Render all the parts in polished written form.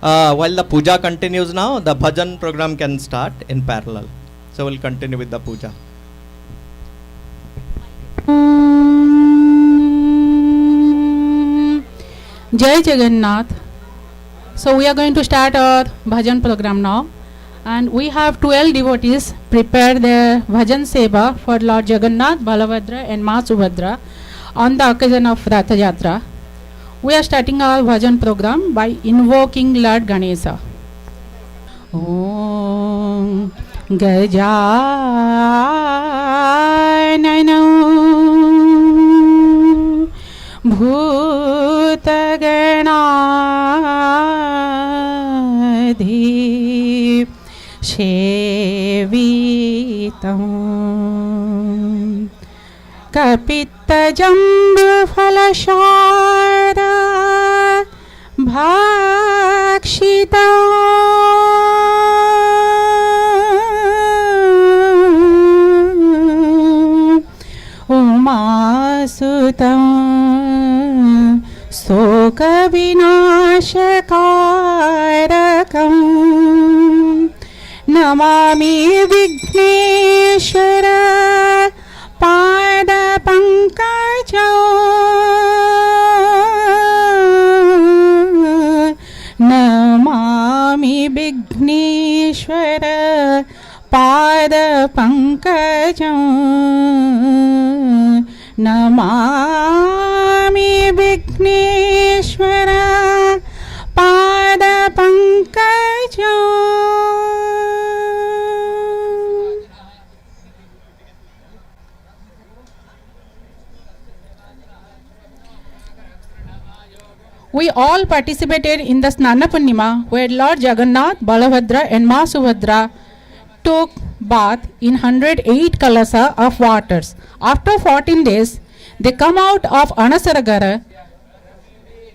While the puja continues now, the bhajan program can start in parallel. So we'll continue with the puja. Jai Jagannath. So we are going to start our bhajan program now, and we have 12 devotees prepare their bhajan seva for Lord Jagannath, Balabhadra and Ma Subhadra on the occasion of Ratha Yatra. We are starting our bhajan program by invoking Lord Ganesha. Om Gajananam Bhutaganadhi Shevitam Kapittajambufalashara Bhakshitam Umasutam Sokavinashakarakam Namami Vigneshwara Pada Pankajam Namami Vigneshwara Pada Pankajam Namami Vigneshwara Pada Pankajam. We all participated in the Snana Purnima, where Lord Jagannath, Balabhadra and Ma Subhadra took bath in 108 kalasa of waters. After 14 days, they come out of Anasaragara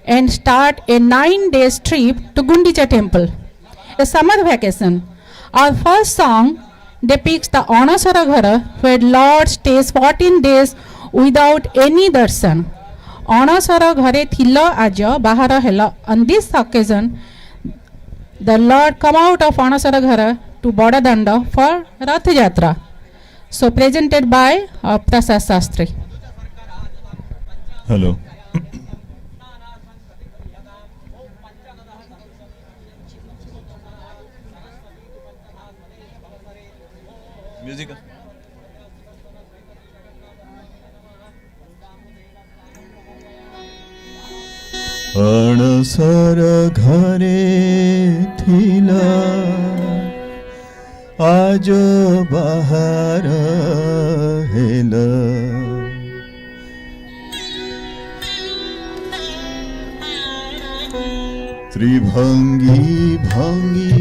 and start a 9-day trip to Gundicha temple. A summer vacation. Our first song depicts the Anasaragara, where Lord stays 14 days without any darshan. Anasara ghare thila aja bahara hela. On this occasion, the Lord come out of Anasara ghara to Bodadanda for Rath Yatra. So presented by Prasad Sastri. Hello. Music. अणसर घरे थिला आज बाहर हेला त्रिभंगी भंगी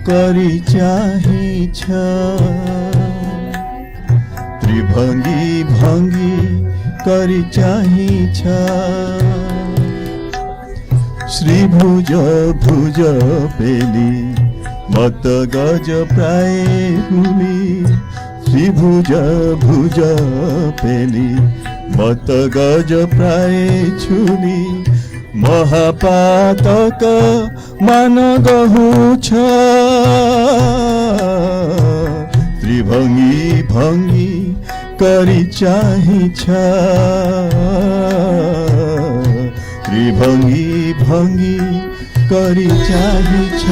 करी चाहिछ त्रिभंगी भंगी करी चाहिछ श्री भुज भुज पेली मत गज प्राय भूमि श्री भुज भुज पेली मत गज प्राय छुली महापातक मान गहुछ त्रिभंगी भंगी करी चाहिछ त्रिभंगी भंगी करी चाहिछ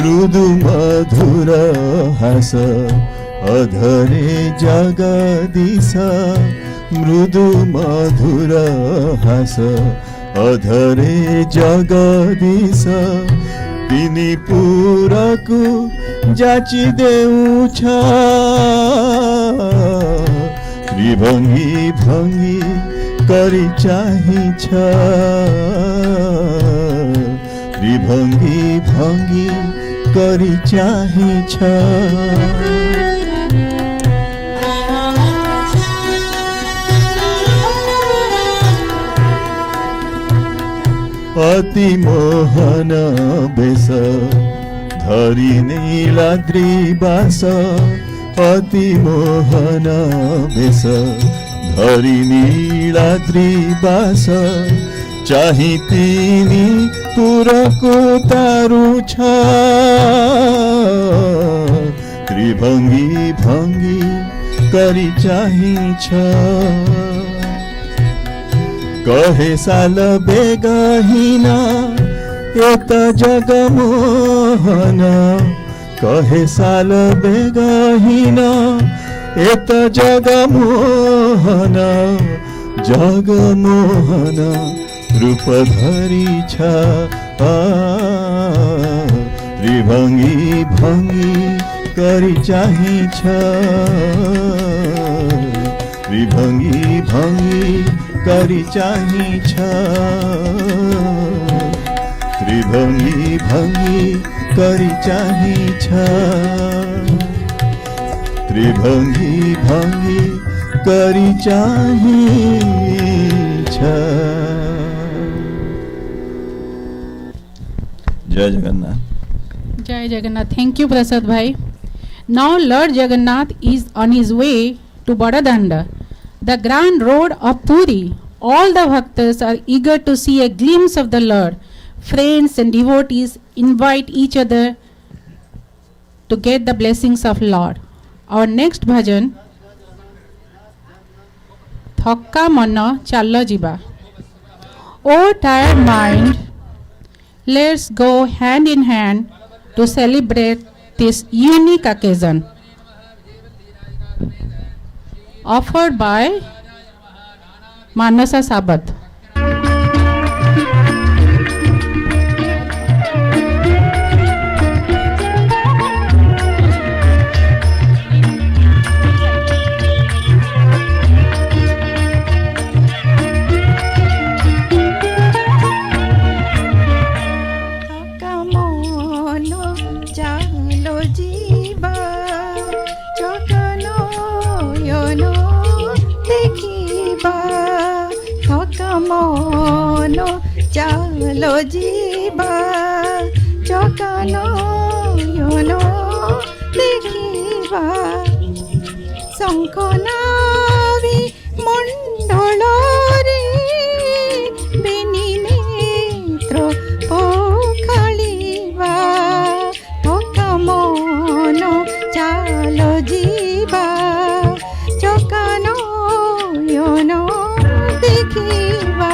मृदु मधुर हास अधरे जगदीश मृदु मधुर हास अधरे जगदीश तिनी पुरकु जाची देउछ त्रिभंगी भंगी करी चाहिछ त्रिभंगी भंगी करी चाहिछ अति मोहन बेस धरी नीलाद्री बास अति मोहन बेश धरी नीलाद्री बास चाही तिमी पुरको तारुछ त्रिभङ्गी भङ्गी करी चाहिन्छ कहे साल बेगहिन यत जगमोहन कहे साल बेगहिन यत जगमोहन जगमोहन रूप धरी छ त्रिभङ्गी भङ्गी करी चाहिन्छ त्रिभङ्गी भङ्गी करी चाहिन्छ त्रिभङ्गी भङ्गी करी चाहिन्छ त्रिभङ्गी भङ्गी करी चाहिन्छ जय Jagannath Jai Jagannath. Thank you, Prasad Bhai. Now Lord Jagannath is on his way to Badadanda, the grand road of Puri. All the bhaktas are eager to see a glimpse of the Lord. Friends and devotees invite each other to get the blessings of Lord. Our next bhajan, Thokka Manna Challa Jiba. Oh tired mind, let's go hand in hand to celebrate this unique occasion. Offered by Manasa Sabat. चलो जीवा चकानो YONO देखिबा शंखनावी मंडलरे बेनी नेत्र पोखलिबा थका मन चलो जीवा चकानो YONO देखिबा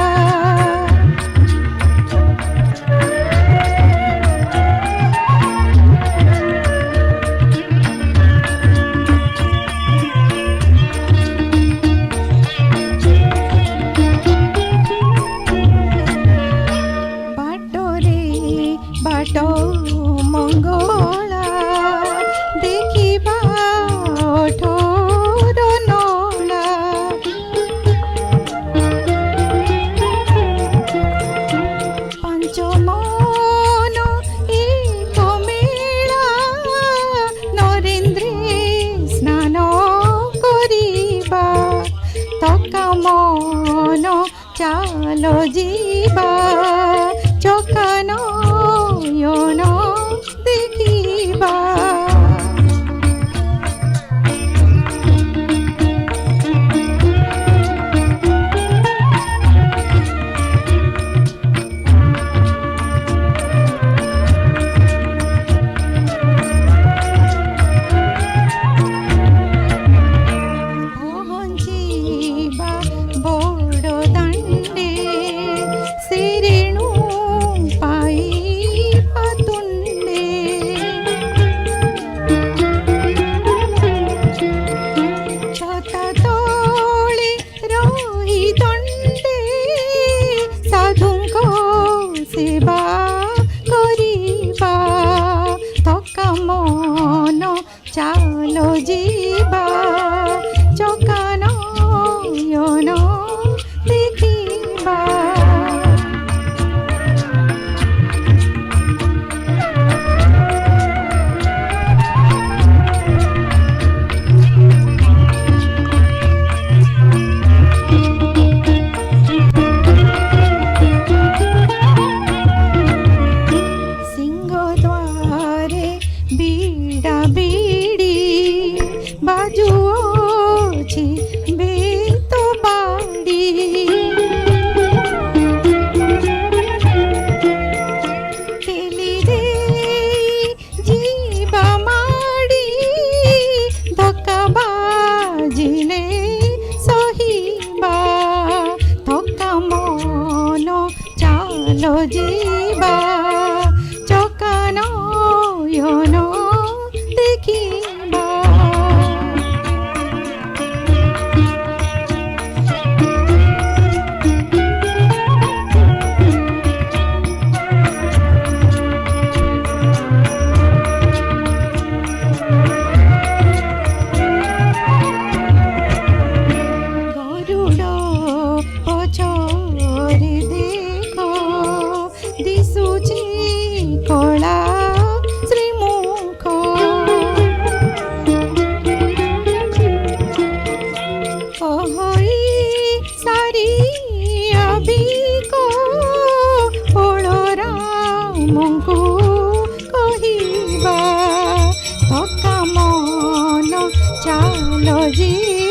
चलो जीवा चकानो योनो देखिबा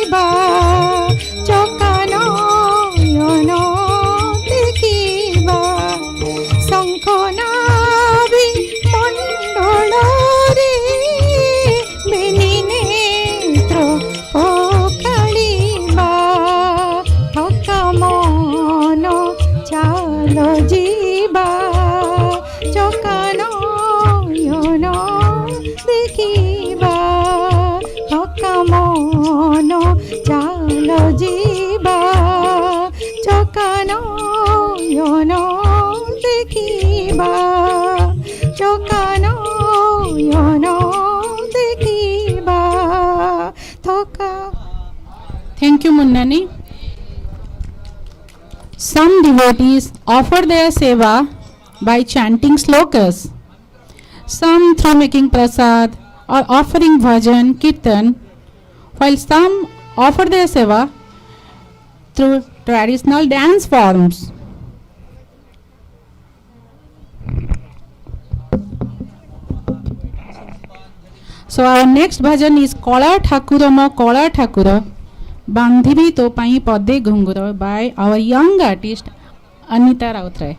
ଦେଖିବା ଚକା ନୟନ ଦେଖିବା ଶଙ୍ଖ ନାଭି ମଣ୍ଡଳରେ ବେନି ନେତ୍ର ପକାଳିବା ଥକା ମନ ଚାଲ ଯିବା ଚକା ନୟନ ଦେଖିବା ଥକା ମନ ଚାଲ ଯିବା ଚକା ନୟନ ଦେଖିବା ଚକା ନୟନ ଦେଖିବା ଥକା. Thank you, Munnani. Some devotees offer their seva by chanting slokas, some through making prasad or offering bhajan, kirtan, while some offer their seva through traditional dance forms. So our next bhajan is Kala Thakura Ma Kala Thakura Bandhibi To Pai Pade Ghungura by our young artist Anita Rautray.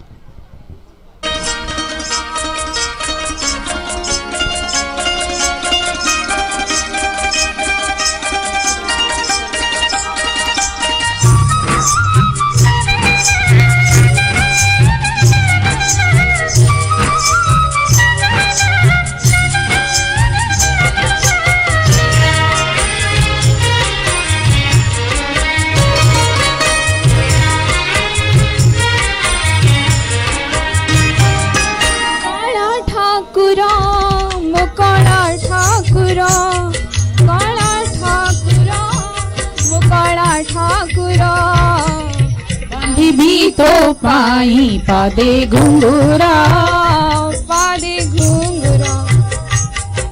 भी तो पाई पादे घुंगुरा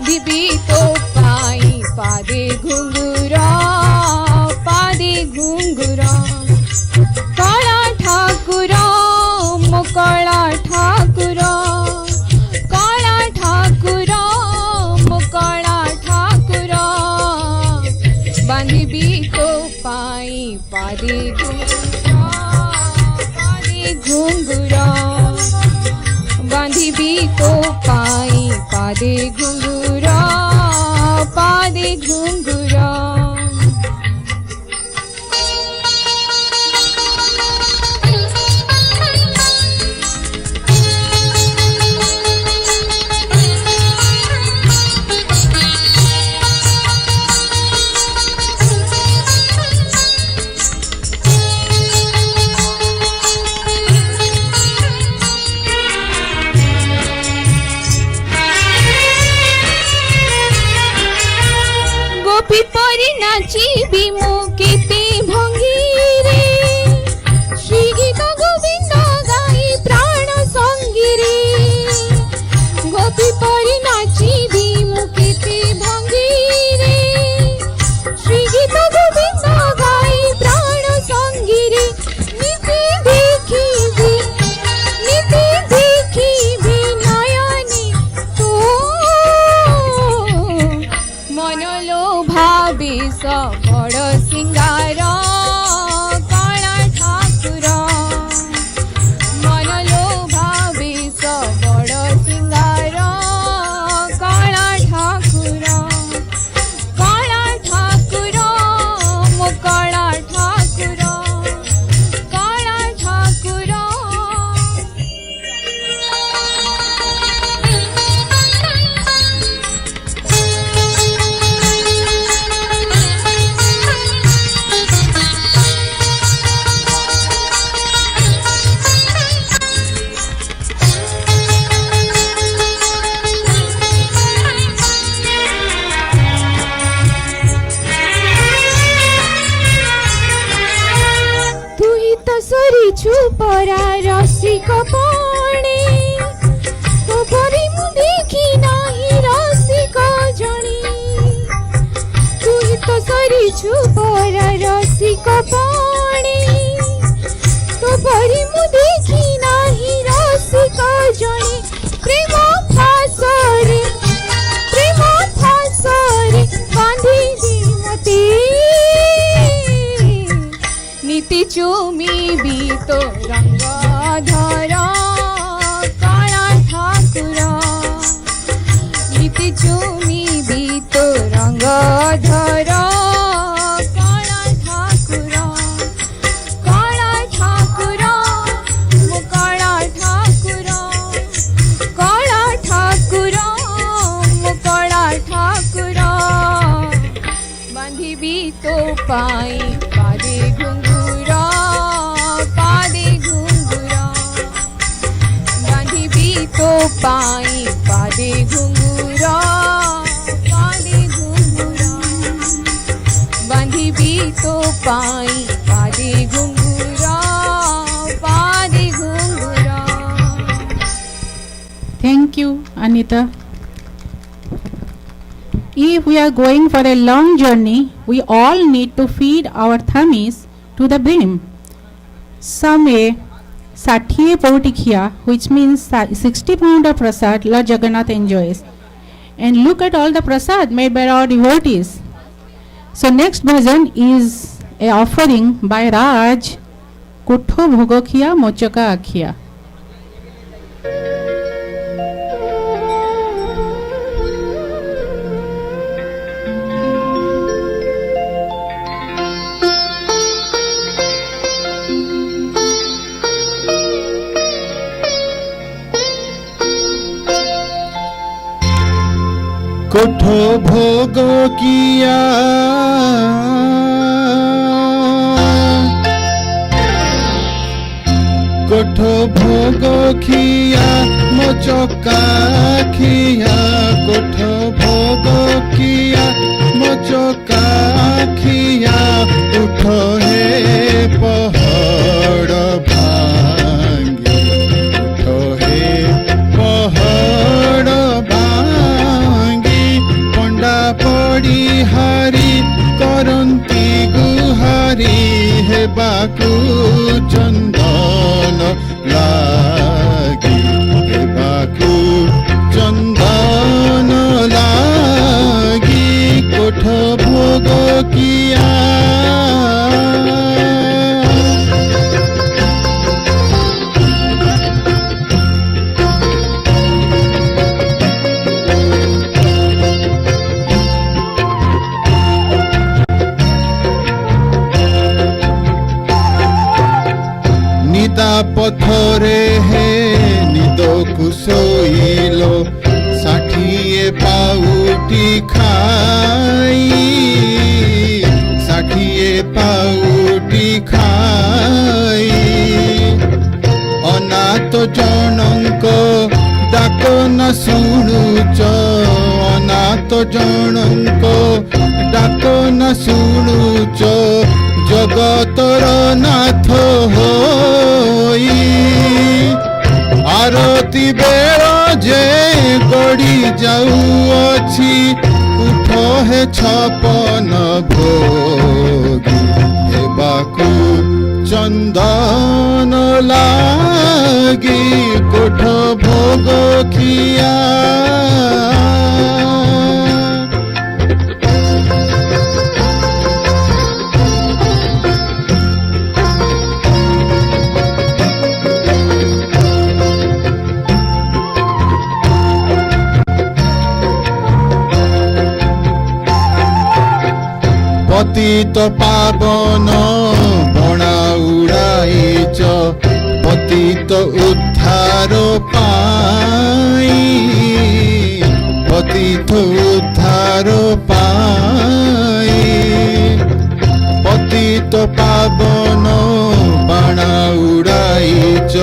दीदी तो पाई पादे घुंगुरा काला ठाकुरा मुकाला ठाकुरा काला ठाकुरा मुकाला ठाकुरा बांधी भी तो पाई पादे घुंगुरा बांधी भी तो पाई पादे घुंगुरा गोपी परी नाची बिमु केते भंगी रे श्री गीत गोविंद गाई प्राण संगी रे गोपी परी नाची बिमु केते भंगी रे श्री गीत गोविंद गाई प्राण संगी रे नीति देखी भी नयने तो मनलो भावे बड़ सिंगार काला ठाकुरा मनलो भावे बड़ सिंगार काला ठाकुरा मो काला ठाकुरा छुपरा रसिक पाणे तो परी मु देखी नाही रसिक जणी तू तो सरी छुपरा रसिक पाणे तो परी मु देखी नाही रसिक जणी प्रेम फासरे बांधी दी मते ଚୁମିବି ତୋ ରଙ୍ଗ ଧର କଳା ଠାକୁର ନିତି ଚୁମିବି ତୋ ରଙ୍ଗ ଧର କଳା ଠାକୁର ମୁଁ କଳା ଠାକୁର ମୁଁ କଳା ଠାକୁର ବାନ୍ଧିବି ତୋ ପାଇଁ ପାଦେ ଘୁଙ୍ଗୁର ବାନ୍ଧିବି ତୋ ପାଇଁ ପାଦେ ଘୁଙ୍ଗୁର ବାନ୍ଧିବି ତୋ ପାଇଁ ପାଦେ ଘୁଙ୍ଗୁର Thank you, Anita. If we are going for a long journey, we all need to feed our tummies to the brim. Some way, Sathiye Pautikhiya, which means 60 pound of prasad, Lord Jagannath enjoys. And look at all the prasad made by our devotees. So next bhajan is a offering by Raj, Kutho Bhogokhiya Mochaka Akhiya. কোঠো ভোগ কিয়া কোঠো ভোগ খিয়া মোচকা খিয়া কোঠো ভোগ কিয়া মোচকা খিয়া উঠো হে পহড় ভাঙ্গি উঠো হে পহড় ভাঙ্গি পণ্ডা পড়ি হারি করন্তি গুহারি হেবাকু চন্দন লাগি হেবাকু চন্দন লাগি কোঠ ভোগ কিয়া নিদা পথরে হে নিদকু শোইলো ষাঠিয়ে পাউটি খাই ষাঠিয়ে পাউটি খাই অনাথ জনঙ্ক ডাক না শুণুচ অনাথ জনঙ্ক ডাক না শুণুচ জগতর নাথ হই আরতি বেଳ যে গড়ি যাউଅছি উঠ হে ছপন ভোগী হেবাকু চন্দন লাগি কোঠ ভোগ খিয়া পতিত পাবন বণা উড়াইছ পতিত উদ্ধার পাই পতিত উদ্ধার পাই পতিত পাবন বাণা উড়াইছ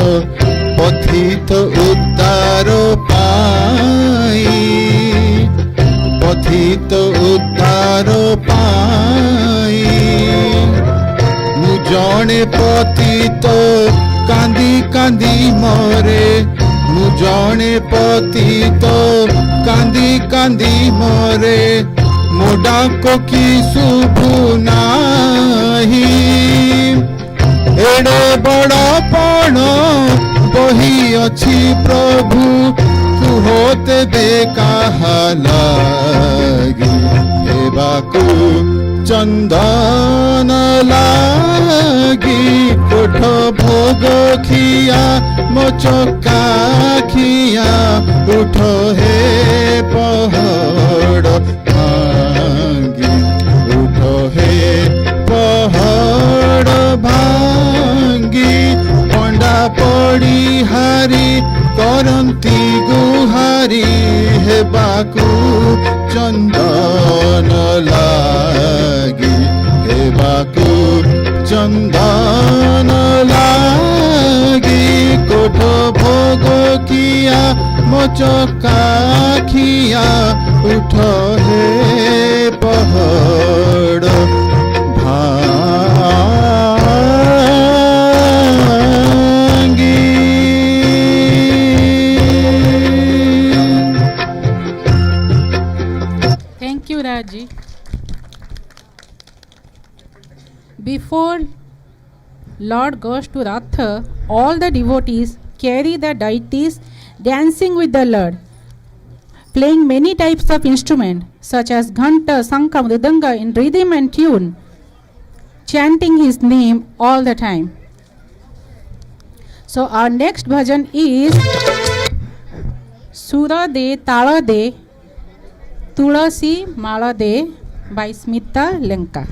পতিত উদ্ধার পাই পথিত উদ্ধার পাই মু জনে পতিত কান্দি কান্দি মরে মু জনে পতিত কান্দি কান্দি মরে মো ডাক কি শুভু নাহি এড়ে বড় পণ বহি অছি প্রভু কুহতে বে কাহা লাগি হেবাকু চন্দন লাগি खिया मो चका खिया उठ हे पहाड़ भांगी उठ हे पहाड़ भांगी पंडा पड़ी हारी करंती गुहारी हेबाकू चंदन लागी हेबाकू चंदन लागी कोठ भोग किया मोचका खिया उठ हे पहाड़ भांगी। Thank you, Raji. Before Lord goes to Ratha, all the devotees carry the deities dancing with the Lord, playing many types of instruments such as ghanta, sankha, mridanga in rhythm and tune, chanting his name all the time. So our next bhajan is Sura De Tala De Tulasi Mala De by Smita Lenka.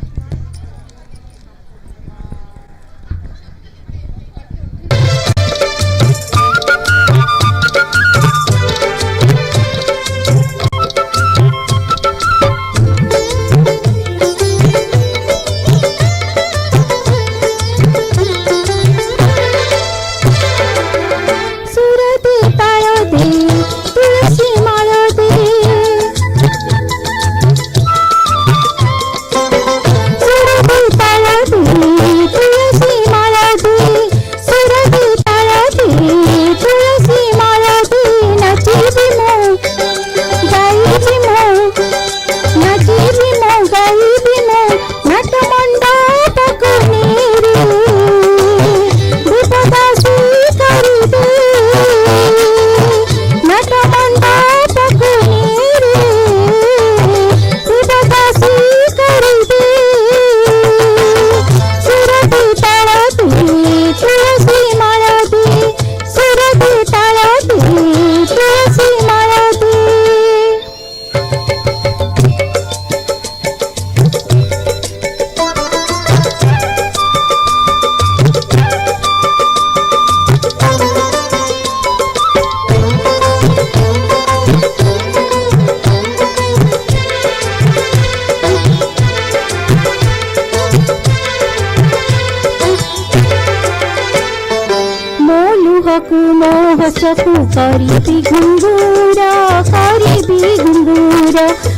हसकु करिबी घुंगुरा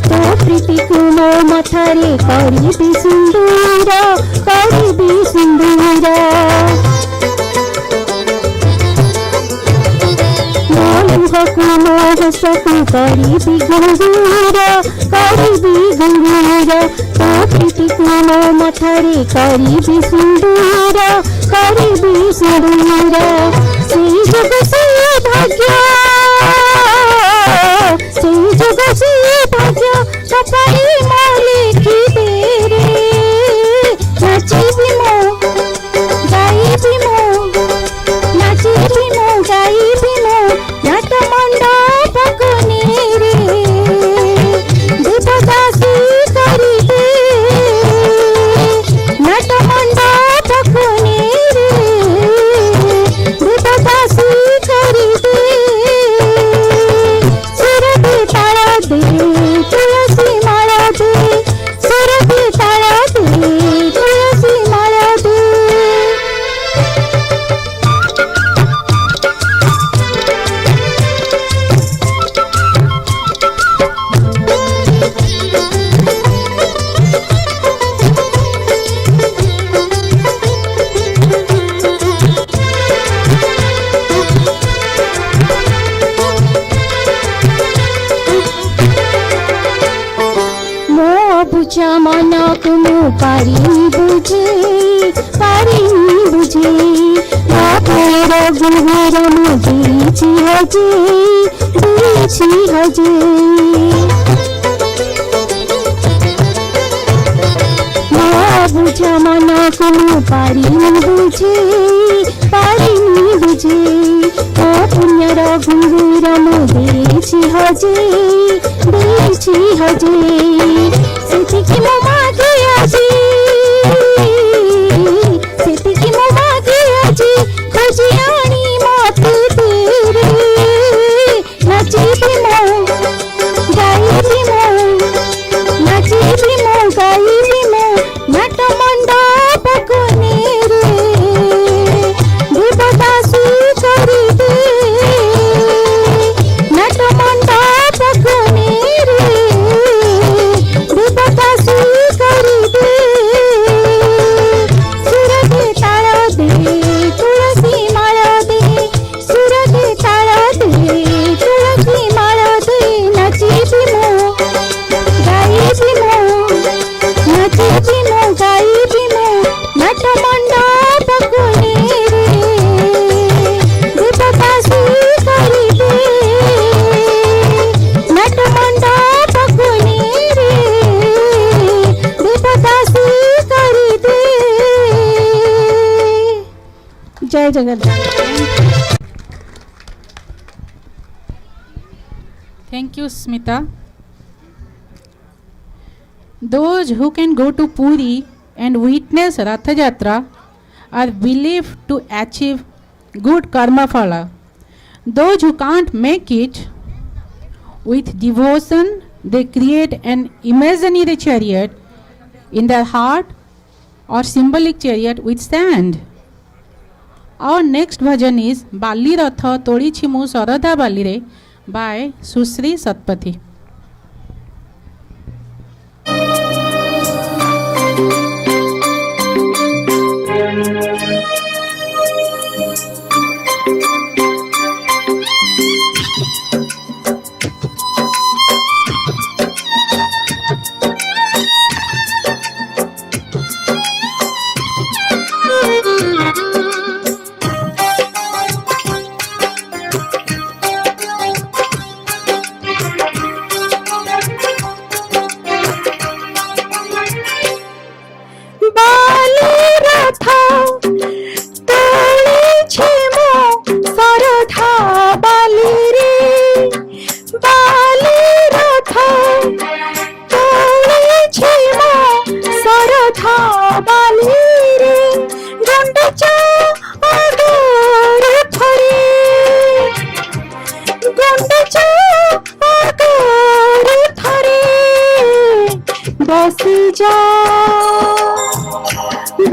तो प्रीति को मो मथारे करिबी सिंदूरा मोहकु मोहसकु करिबी घुंगुरा तो प्रीति को मो मथारे करिबी सिंदूरा श्री जग से भाग्य सफाई लिखी तेरे नाचिबी मो गाइबी मो नाट मंडप रे देवदासी करी दे नाट मंडप रे देवदासी करी दे सिर पे ताला दे तुलसी माला दे सिर पे ताला दे तुलसी माला दे। बुझा मनक मु पारी बुझे बापेर गुहर मु दीछि हजे बुझा मनक मु पारी बुझे ହଜି ଓ ପୁଣ୍ୟର ଘୁଙ୍ଗୁର ମୁଁ ଦେଇଛି ହଜି ସେତିକି ମୁଁ ମାଗି ଆଜି ସେତିକି ମୁଁ ମାଗି ଆଜି ଖୋଜି ଆଣି ମତେ ତେରେ ନାଚିବି ମୁଁ ଗାଇବି ମୁଁ ନାଚିବି ମୁଁ ଗାଇବି ମୁଁ ନାଟ ମଣ୍ଡପକୁ ନେରେ ଦେବଦାସୀ କରିଦେ ନାଟ ମଣ୍ଡପକୁ ନେରେ ଦେବଦାସୀ କରିଦେ ସୁରଦେ ତାଳ ଦେ ତୁଳସୀ ମାଳ ଦେ ସୁରଦେ ତାଳ ଦେ ତୁଳସୀ ମାଳ ଦେ ନାଚିବି ମୁଁ ଗାଇବି ମୁଁ ନାଚିବି ମୁଁ ଗାଇବି ମୁଁ ନାଟ ମଣ୍ଡପକୁ ନେରେ ଦେବଦାସୀ କରିଦେ ନାଟ ମଣ୍ଡପକୁ ନେରେ ଦେବଦାସୀ କରିଦେ ଜୟ Jagannath. Thank you, Smita. Those who can go to Puri and witness Ratha Yatra are believed to achieve good karma phala. Those who can't make it, with devotion, they create an imaginary chariot in their heart or symbolic chariot with sand. Our next bhajan is Bali Ratha Todichi Mu Saradha Balire by Susri Satpathy.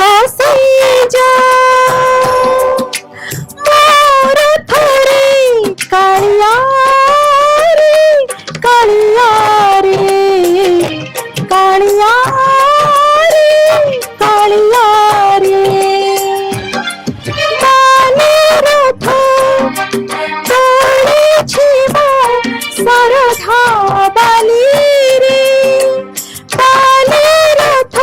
बसी जा मोर थोरे कालिया रे कालिया रे कालिया रे कालिया रे बाले रथ तोड़े छिबा सरधा बाली रे बाले रथ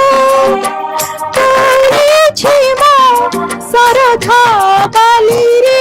तोड़े छिबा सरधा बाली रे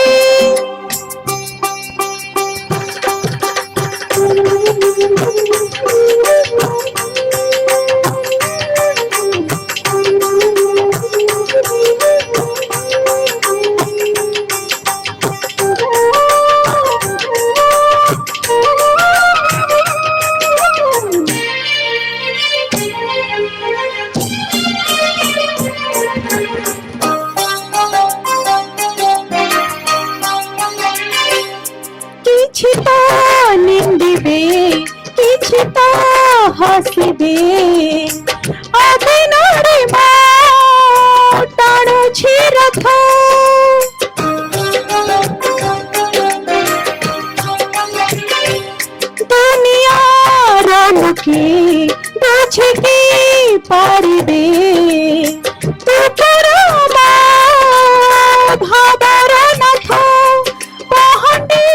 किछि तो निंदिबे किछि तो हसिबे अभिनरे मा टाणुछि रथ दुनियार लोके बुझिकी पारिबे तू परमा भाबर नाथ पहंडी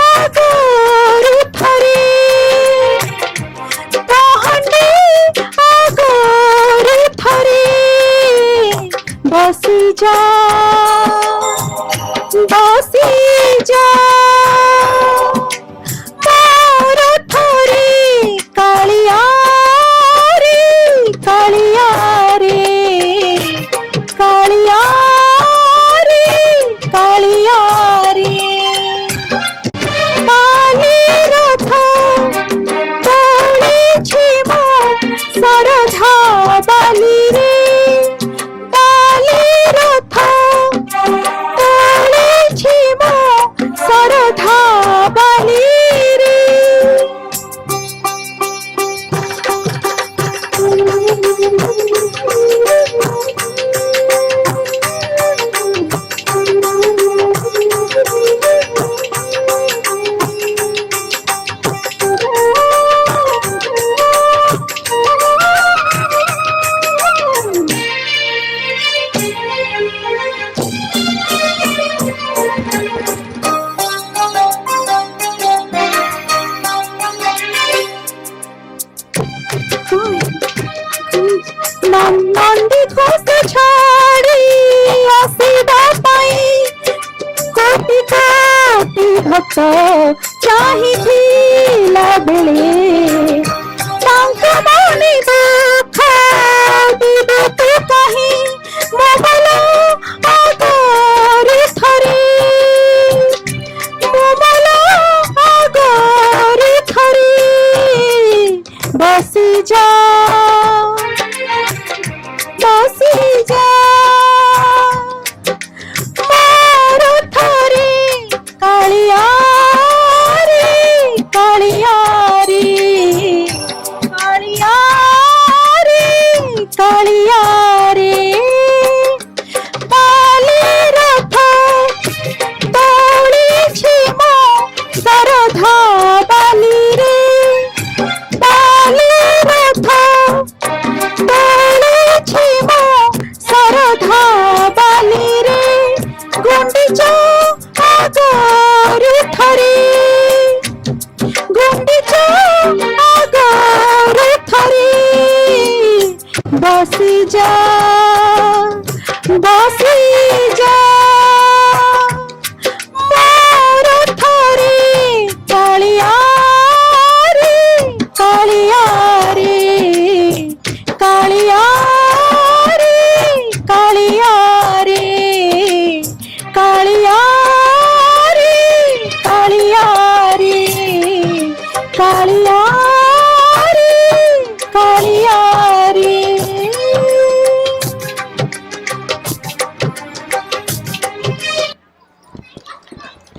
आगोरु थरे पहंडी आगोरु थरे बसी जा मोर थरे कालिया रे कालिया रे कालिया रे Kaliya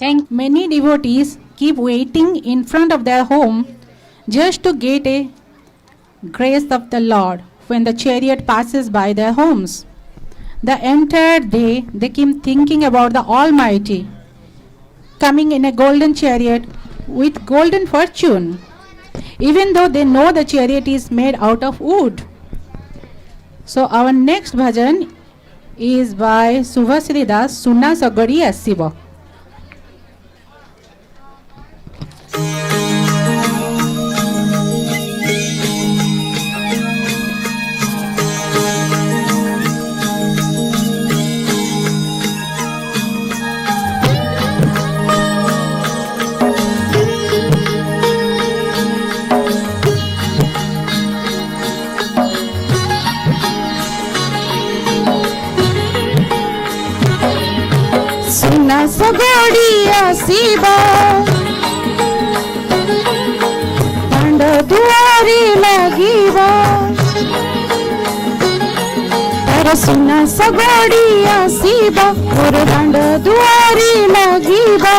Thank many devotees keep waiting in front of their home just to get a grace of the Lord when the chariot passes by their homes. The entire day they keep thinking about the Almighty coming in a golden chariot with golden fortune, even though they know the chariot is made out of wood. So our next bhajan is by Subhasri Das, Suna Sagadi Asiba. सुना सगोडी आसीबा दांड दुआरी लागिबा तार सुना सगोडी आसीबा और दांड दुआरी लागिबा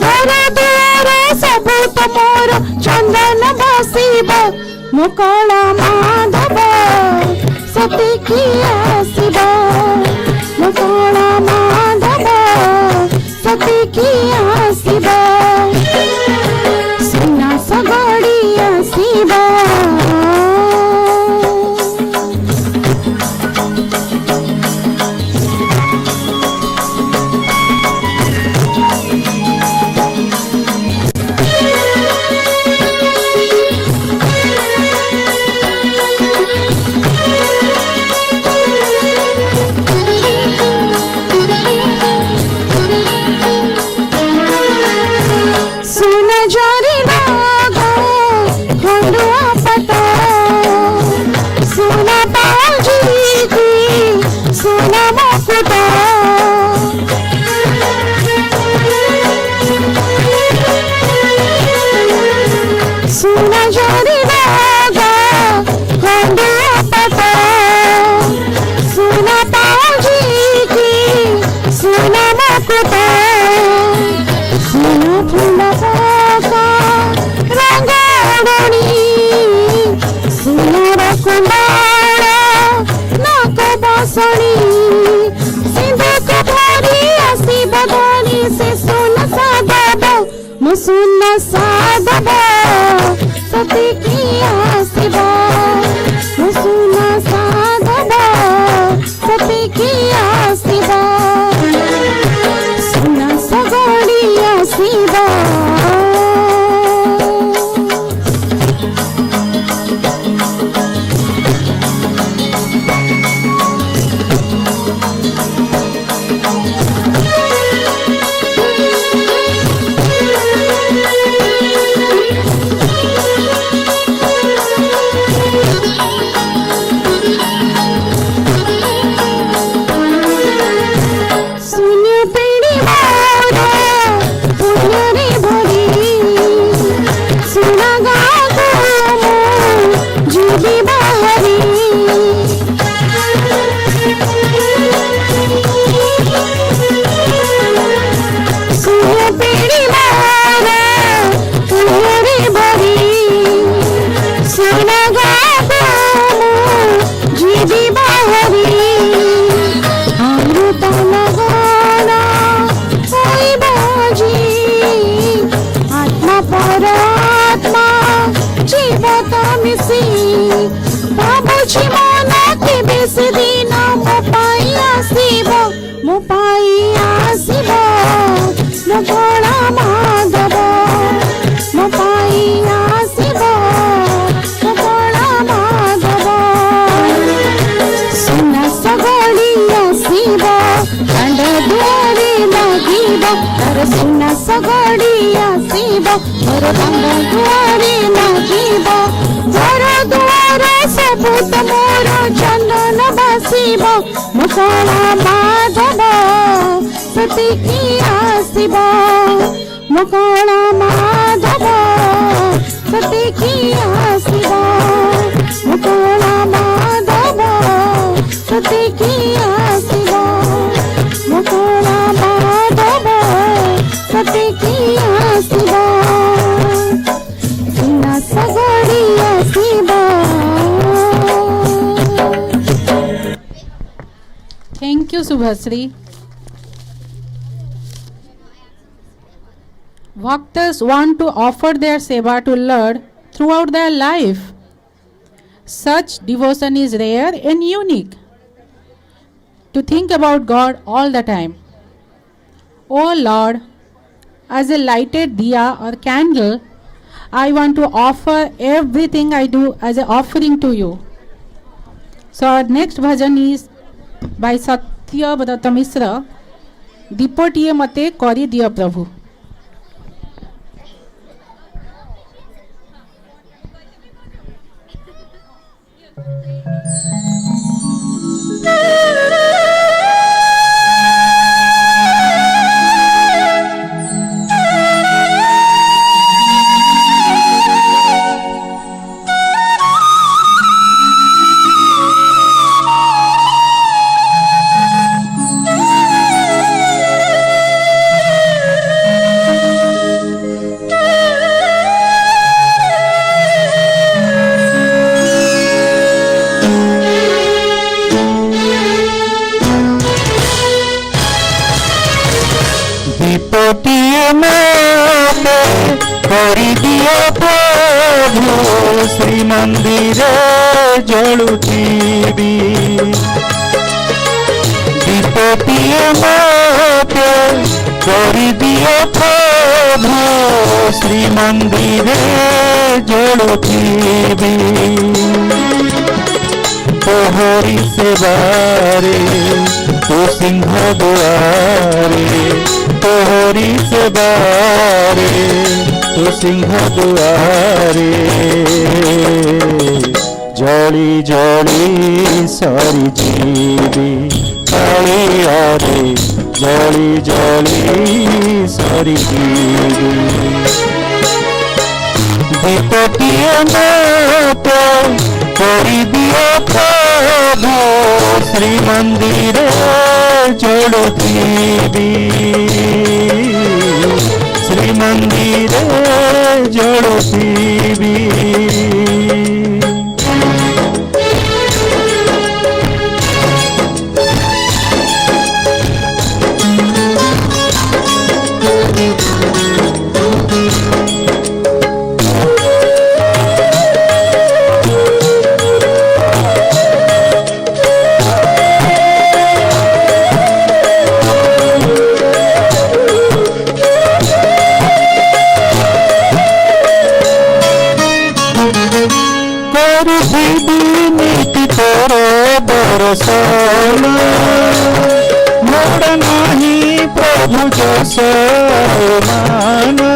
घर दुआर सबु तमोर चंदन बसीबा मुकला माधव सती की आसीबा मुकला माधव सती की आसीबा सुना सगड़ी आसीबा सुना साधबा सती की आसीबा सुना साधबा सती की आसीबा सुना सगड़ी आसीबा सुना सगड़ी आसीबा घर दांड दुआरे लागिबा घर दुआर सबु तमोर चंदन बसीबा मुकला माधव सती की आसीबा मुकला माधव सती की आसीबा मुकला माधव सती की आसीबा मुकला माधव सती Thank you, Subhasri. Bhaktas want to offer their seva to Lord throughout their life. Such devotion is rare and unique. To think about God all the time. Oh Lord, as a lighted diya or candle, I want to offer everything I do as an offering to you. So our next bhajan is by Satyavrata Mishra, Dipotiye mate kori diya Prabhu. दीपटिए माते करी दियो प्रभु श्री मंदिरे जलुथीबी दीपटिए माते करी दियो प्रभु श्री मंदिरे जलुथीबी तोहरी सेवारे तो सिंह दुआरे तोहरी सेवारे तो सिंह दुआरे जली जली सारी जीवी कालियारे जली जली सारी जीवी दीपटिए माते करी दियो प्रभु श्री मंदिरे जलुथीबी श्री मंदिरे जलुथीबी मोड़ नहीं प्रभु जैसे माना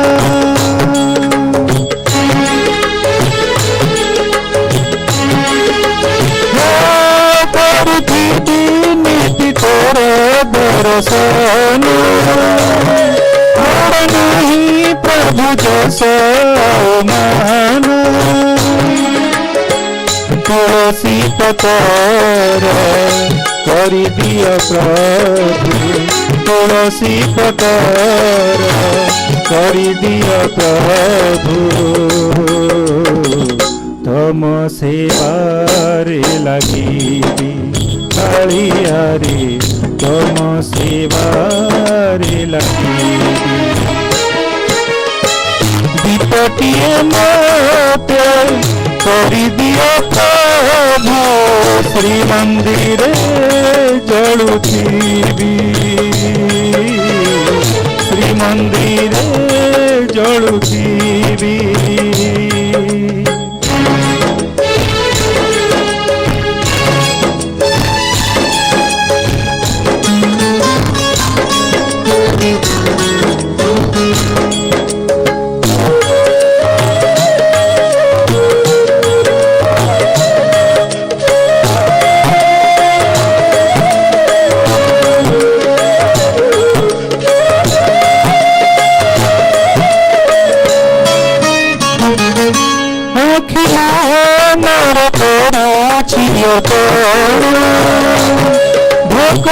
नीति तोरे दर्शन मोड़ नहीं प्रभु जैसे माना तुलसी पतर करी दिया प्रभु तुलसी पतर करी दिया प्रभु तम सेवारे लगी कालियारे तम सेवारे लगी दीपटिए माते करी दियो प्रभु श्री मंदिरे जलुथीबी श्री मंदिरे जलुथीबी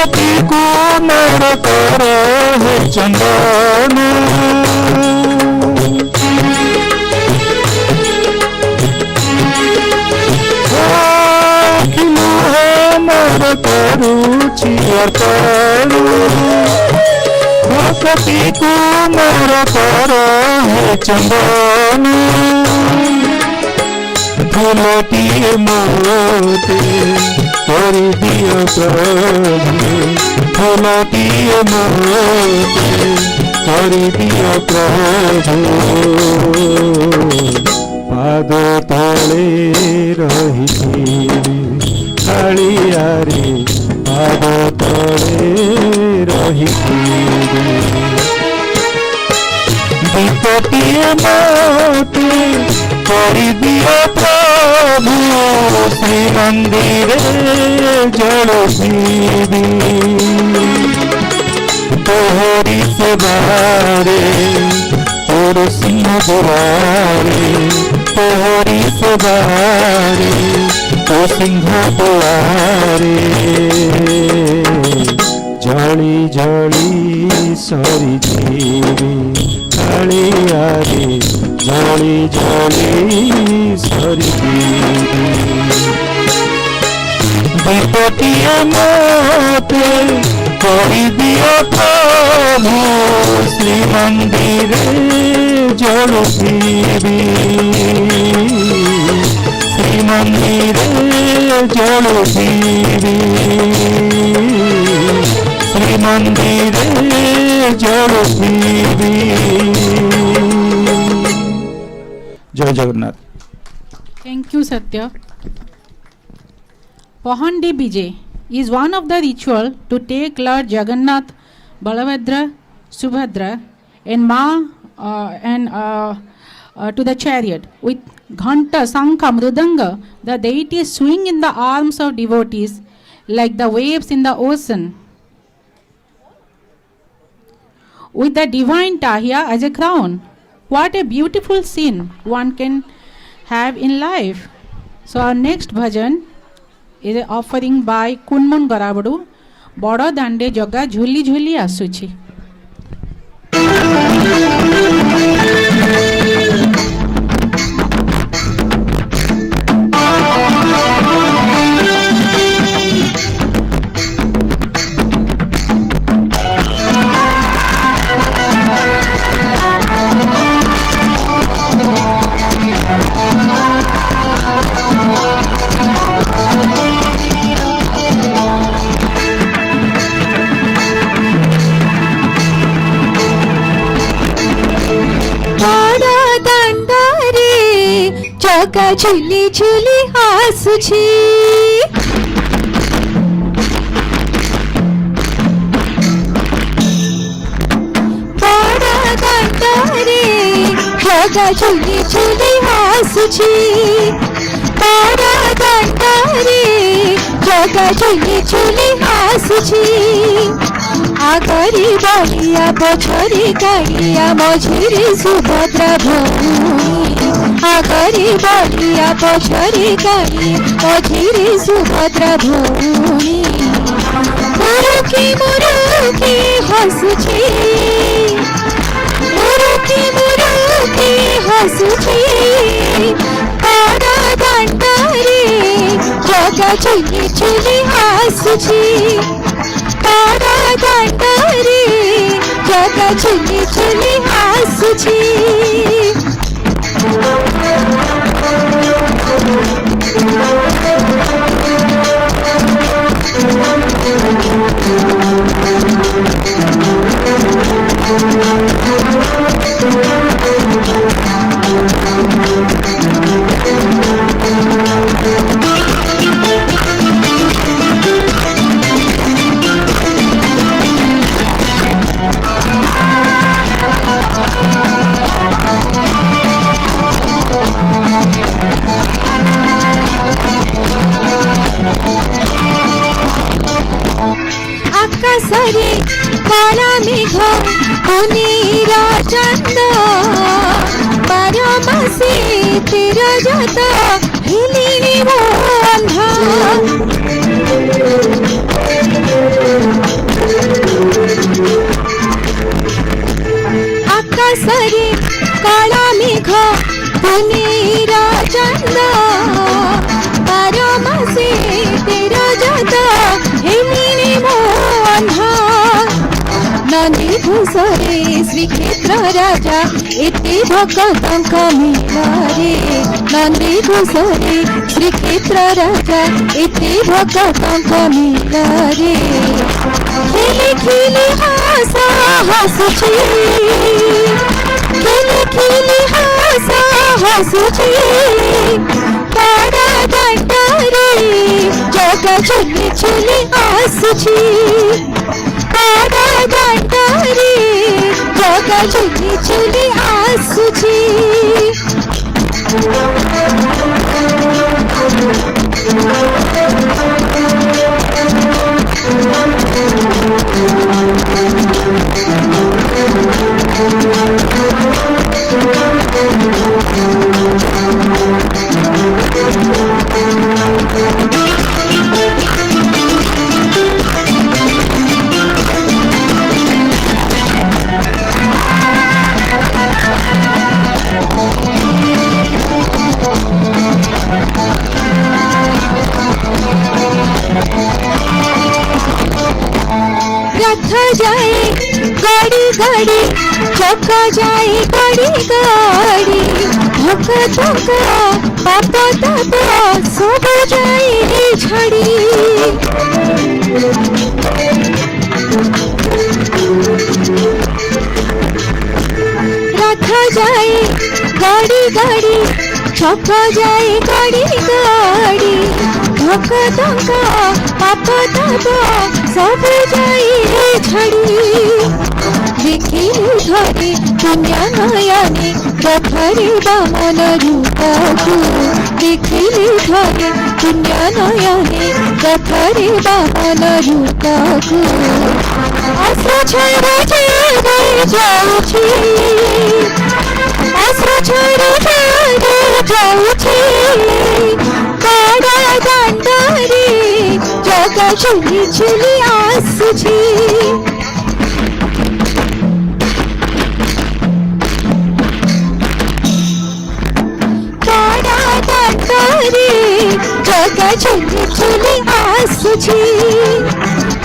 भक्ति को नर करो हे चंदन शेयर करू भक्ति को मोर कर हे चंदन फूलटिए मोते कर दियो प्रभु फूलटिए मोते कर दियो प्रभु पाद तले रही कालियारे पाद तले रही दीपटिए मोते कर दियो प्रभु श्री मंदिरे जल दीदी तोहरी सेवारे तोर सिंह द्वारे तोहरी सेवारे तो सिंह द्वारे जली जली सरी जीवी कालियारे जली जली सरी जीवी दीपटिए मोते करी दियो प्रभु श्री मंदिरे जल दीवी श्री मंदिरे जल दीवी श्री मंदिरे जल दीवी जय Jagannath. Thank you, Satya. Pahandi Bijay is one of the ritual to take Lord Jagannath, Balabhadra, Subhadra and to the chariot. With Ghanta, Sankha, Mrudanga, the deities swing in the arms of devotees like the waves in the ocean. With the divine Tahya as a crown. What a beautiful scene one can have in life. So our next bhajan is an offering by Kunmun Garabadu. Bada dande jaga jhuli jhuli asuchi. जगा झुली झुली आसुछि बड़ा दांडारे जगा झुली झुली आसुछि बड़ा दांडारे जगा झुली झुली आसुछि आगरी बलिया पछरी गाड़िया मझिरी सुभद्रा भूमि आगरी बलिया पछरी गाड़ी मझिरी सुभद्रा भूमि मुरुकी मुरुकी हसुछि मुरुकी मुरुकी हसुछि बड़ा दांडारे जगा झुली झुली हसुछि बड़ा दांडारे जगा झुली झुली हसुछि आकाशरे काला मेघ पुनीरा चंद बारो मासे तेरा जाता हिलिनी बंधा आकाशरे काला मेघ पुनीरा चंद बारो मासे तेरा जाता हिलिनी बंधा नंदी घोषरे श्रीक्षेत्र राजा एते भक्तंक मिलारे नंदी घोषरे श्रीक्षेत्र राजा एते भक्तंक मिलारे खेले खेले हासा हसुची खेले खेले हासा हसुची तारा दांडारे जगा चले चले आसुची तारा दांडारे जगा चले चले आसुची रथ जाए गाड़ी गाड़ी चक्का जाए गाड़ी गाड़ी धक्का धक्का पापा दादा सब जाए झड़ी रथ जाए गाड़ी गाड़ी चक्का जाए गाड़ी गाड़ी धक्का धक्का पापा दादा सब जाए झड़ी देखिलु धरे दुनिया नयने रथरे बामन रूपकु देखिलु धरे दुनिया नयने रथरे बामन रूपकु आश्रा छाड़ा छाड़ा जाउछि आश्रा छाड़ा छाड़ा जाउछि काड़ा दांडारे जगा चली चली आसुछि जगा चली चली आसुछि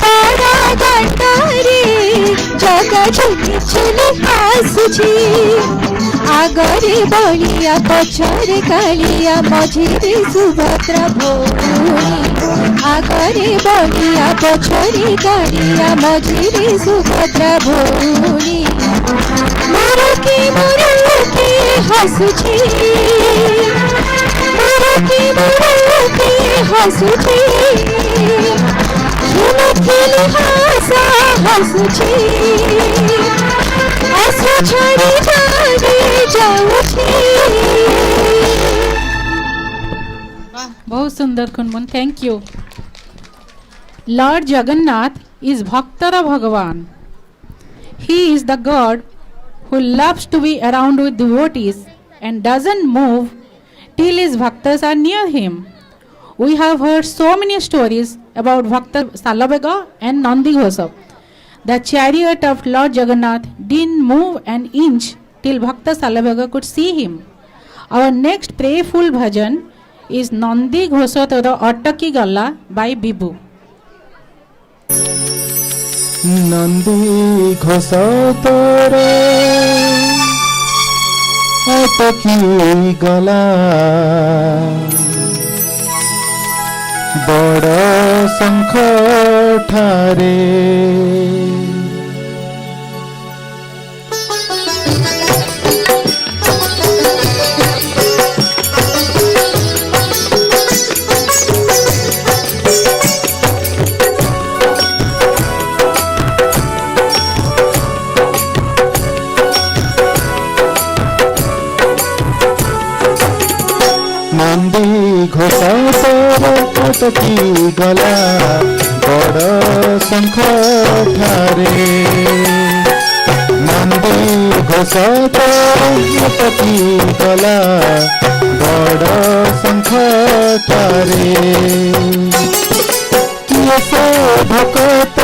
तारा दांडारे जगा चली चली आसुछि आगरे बलिया पछरे कालिया मझिरे सुभद्रा भौणी आगरे बलिया पछरे कालिया मझिरे सुभद्रा भौणी मुरुकी हसुछि मुरुकी हसुछि खेले खेले हासा हसुछि आशा छाड़ी छाड़ी जाउछि बहुत सुंदर कुनमुन thank you Lord Jagannath is Bhaktara Bhagavan. He is the God who loves to be around with devotees and doesn't move till his bhaktas are near him. We have heard so many stories about Bhakta Salabhega and Nandi Ghosa. The chariot of Lord Jagannath didn't move an inch till Bhakta Salabhega could see him. Our next prayerful bhajan is Nandi Ghosa Tora Ataki Gala by Bibu. Nandi Ghosha तोरे अटकी गला बड़ शंख ठारे नंदी घोषा तोरे अटकी गला बड़ शंख ठारे नंदी घोषा तोरे अटकी गला बड़ शंख ठारे किए से भकत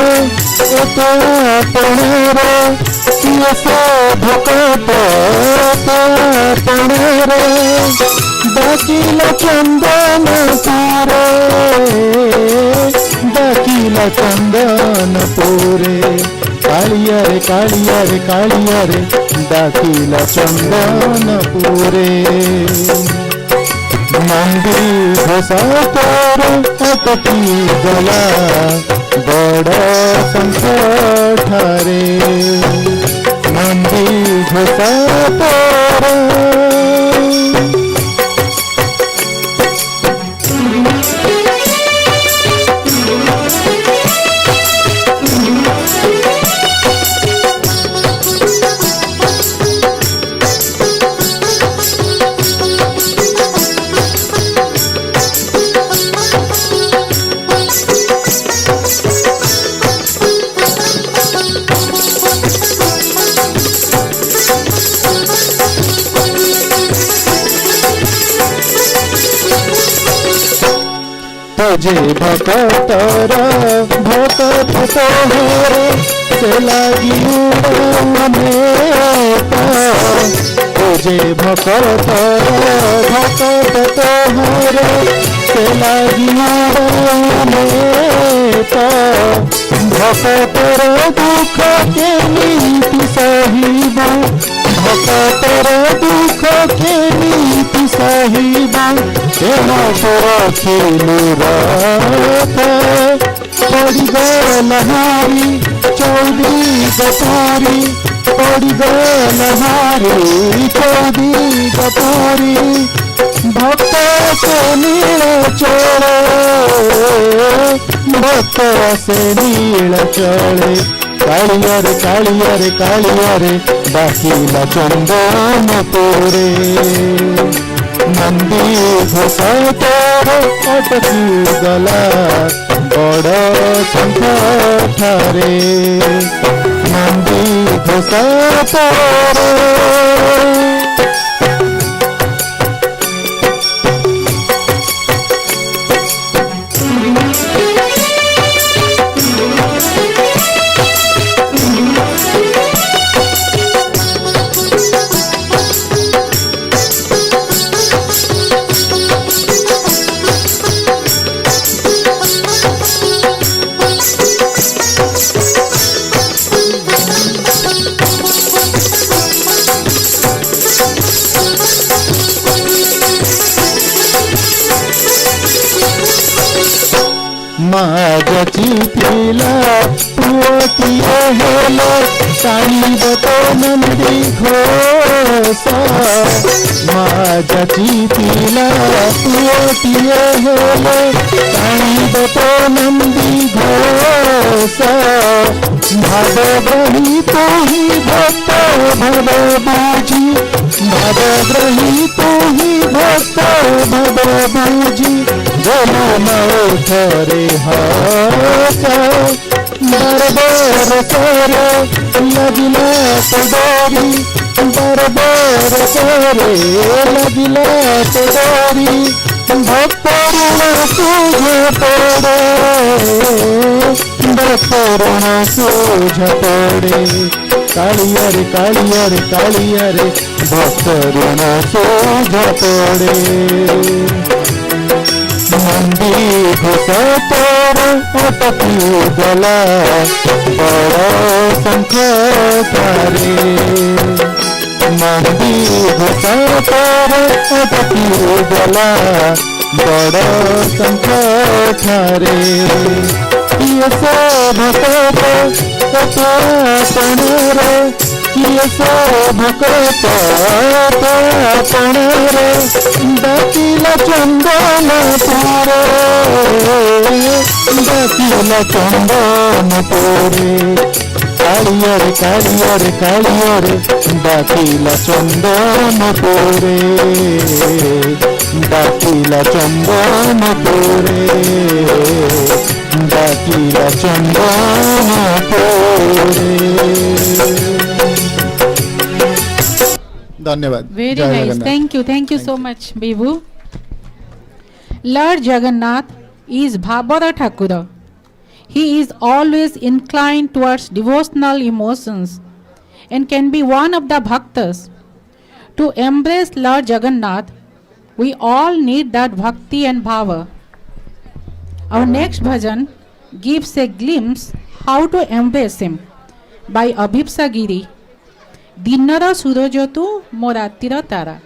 एत आपणरे किए से भकत एत आपणरे डाकिल चंदन तीरे डाकिला चंदनपुरे कालिया रे कालिया रे कालिया रे डाकिला चंदनपुरे नंदी घोषा तोर अटकी गला बड़ संकटारे नंदी घोषा तोर तुझे भकतर भकत तोहरे से लगी तुझे भकतर भकत तोहरे से लगी भकतर दुख के नीति सहिब भकतर दुख के नीति सहिब तेना तोरा खेलू पड़ी गलहारी चौदी गपारी पड़ी गलहारी चौदी गपारी भक्त से नील चोड़े भक्त से नील चोड़े कालिया रे कालिया रे कालिया रे डाकिला चंदनपुरे नंदी घोषा तोर अटकी गला बड़ संकटारे नंदी घोषा तोर मागची पिला पुअतिये हेलो साईब तो नंदी घोषा मागची पिला पुअतिये हेलो साईब तो नंदी घोषा भावग्रही तो ही भक्त भव बूझी भावग्रही तो ही भक्त भव बूझी जनम उठरे बरबर सरे लगिला तोरी बरबर सरे लगिला तोरी भक्तरुण सूझ पड़े भक्तरुण सूझ पड़े कालिया रे कालिया रे कालिया रे भक्तरुण सूझ पड़े नंदी घोषा तोर अटकी गला बड़ संकटारे नंदी घोषा तोर अटकी गला बड़ संकटारे किए से भक्त अपनरे किए से भक्त अपनरे डाकिला चंदनपुरे डाकिला चंदनपुरे कालिया रे कालिया रे कालिया रे डाकिला चंदनपुरे डाकिला चंदनपुरे डाकिला चंदनपुरे धन्यवाद Very जय nice. Jagannath. Thank you so much, Bibu. Lord Jagannath is Bhabara Thakura. He is always inclined towards devotional emotions and can be one of the bhaktas. To embrace Lord Jagannath, we all need that bhakti and bhava. Our next bhajan gives a glimpse how to embrace him by Abhipsa Giri. Dinara Surojotu Moratira Tara.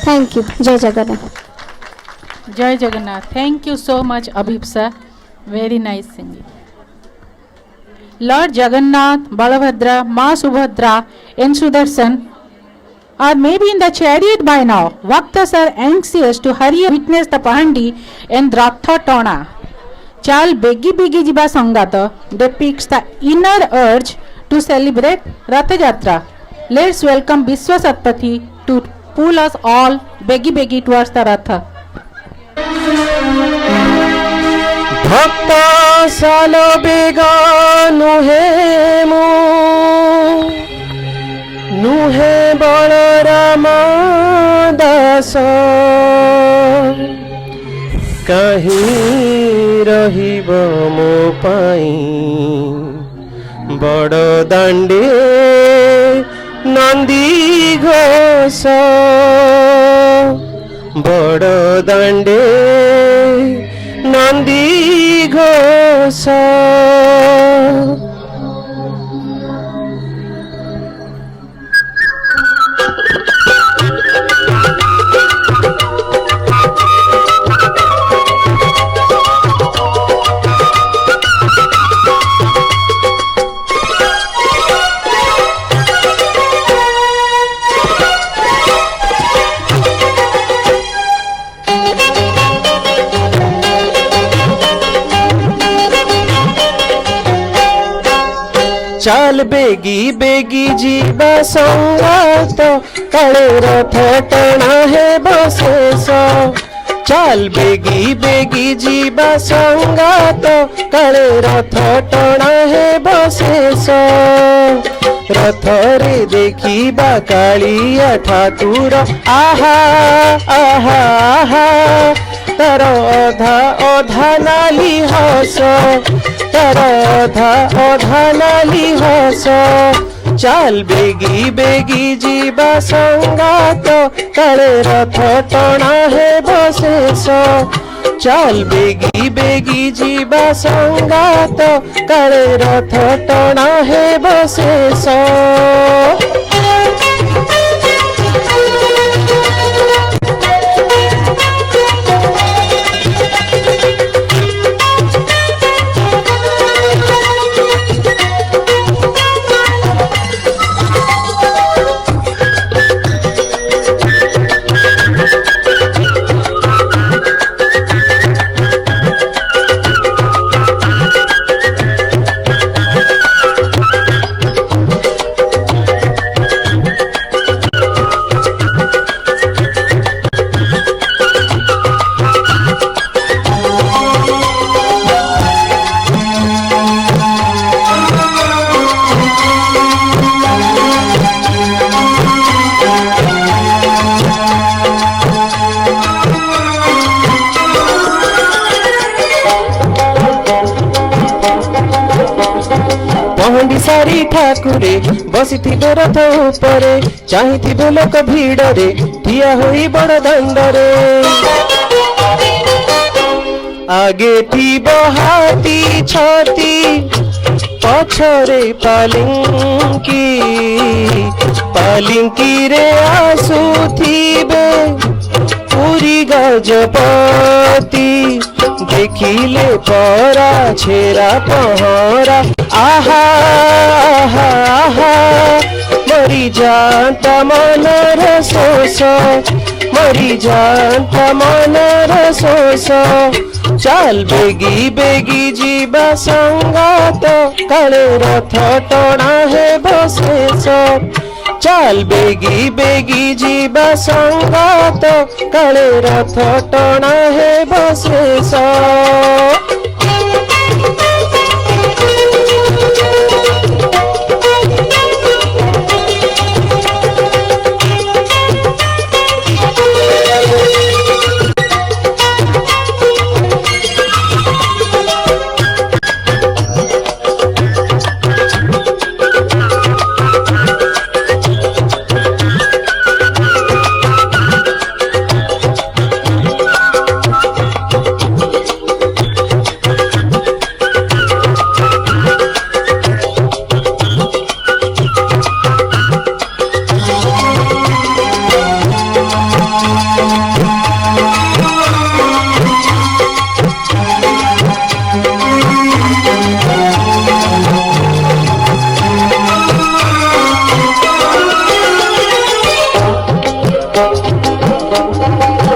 Thank you. Jai Jagannath. Jai Jagannath. Thank you so much, Abhipsa. Very nice singing. Lord Jagannath, Balabhadra, Ma Subhadra, and Sudarshan are maybe in the chariot by now. Bhaktas are anxious to hurry witness the Pahandi and Ratha Tona. Chal Begi Begi Jiba Sangata depicts the inner urge to celebrate Ratha Jatra. Let's welcome Biswa Satpathy to pull us all Begi Begi towards the Ratha. Bhakta salo bega nuhe nuhe balarama dasa kahi rahiba mo pai बड़ दांडे नंदी घोष बड़ दांडे नंदी घोष चाल बेगी बेगी जीवा संगात काले रथ टणा है बशेष चाल बेगी बेगी जीवा संगात काले रथ टणा है बशेष रथ रे देखिबा कालिया ठाकुर आहा आहा आहा तार अधा अधा नाली हस तार अधा अधा नाली हस चाल बेगी बेगी जीवा संगात काले रथ टणा है बशेष चाल बेगी बेगी जीवा संगात काले रथ टणा है बशेष सारी ठाकुरे बसिथिबे रथ उपरे चाहिथिबे लोक भिड़रे ठिया होई बड़ दांडरे आगे थिबो हाथी छती पछरे पालिंकी रे आसुथिबे पूरी गजपति देखिले परा छेरा पहरा आहा आहा आहा मरी जानता मनर शोष मरी जानता मनर शोष चाल बेगी बेगी जीवा संगात काले रथ टणा है बशेष चाल बेगी बेगी जीवा संगात काले रथ टणा है बशेष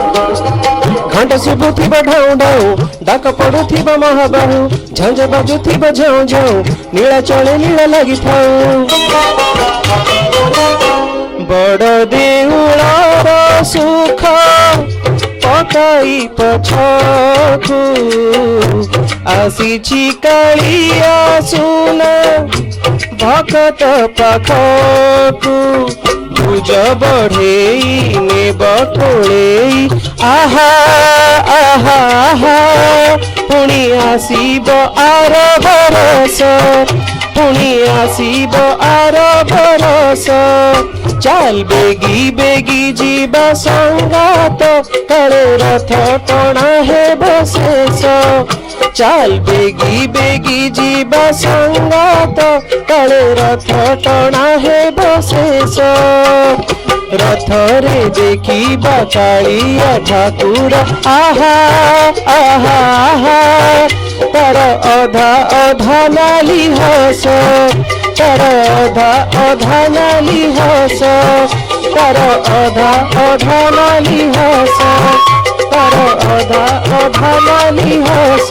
घंट शुभुथिब ढाऊ ढाऊ डाक पड़ुथिब महाबाहु झंझ बाजुथिब झाऊ झाऊ नीला चले नीला लगी थाऊ बड़ देउळर सुख पकाई पछकु आसीछि कालिया सुना भक्त पाखकु भुज बढ़ेई ने बटोळेई आहा आहा आहा पुणी आसीब आर बरस पुणी आसीब आर बरस चाल बेगी बेगी जीवा संगात काले रथ टणा हेब शेष चाल बेगी बेगी जीवा संगात काले रथ टणा हेब शेष रथ रे देखिबा कालिया ठाकुर आहा आहा आहा तार अधा अधा नाली हस तार अधा अधा नाली हस तार अधा अधा नाली हस तार अधा अधा नाली हस